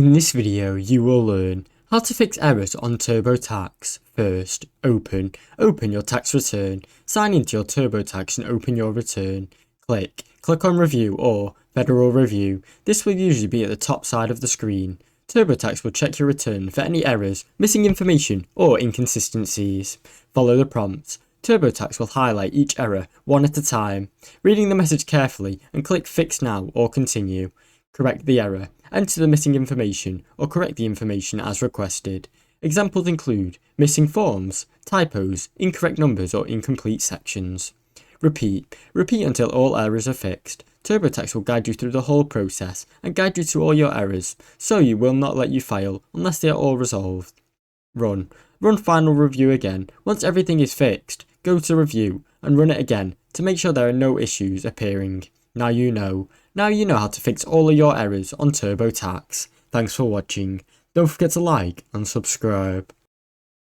In this video, you will learn how to fix errors on Turbotax. First, open your tax return, sign into your Turbotax and open your return. Click on Review or Federal Review. This will usually be at the top side of the screen. Turbotax will check your return for any errors, missing information or inconsistencies. Follow the prompts. Turbotax will highlight each error one at a time. Reading the message carefully and click Fix Now or Continue. Correct the error, enter the missing information or correct the information as requested. Examples include missing forms, typos, incorrect numbers or incomplete sections. Repeat until all errors are fixed. Turbotax will guide you through the whole process and guide you to all your errors, so you will not let you fail unless they are all resolved. Run final review again. Once everything is fixed, go to review and run it again to make sure there are no issues appearing. Now you know how to fix all of your errors on Turbotax. Thanks for watching. Don't forget to like and subscribe.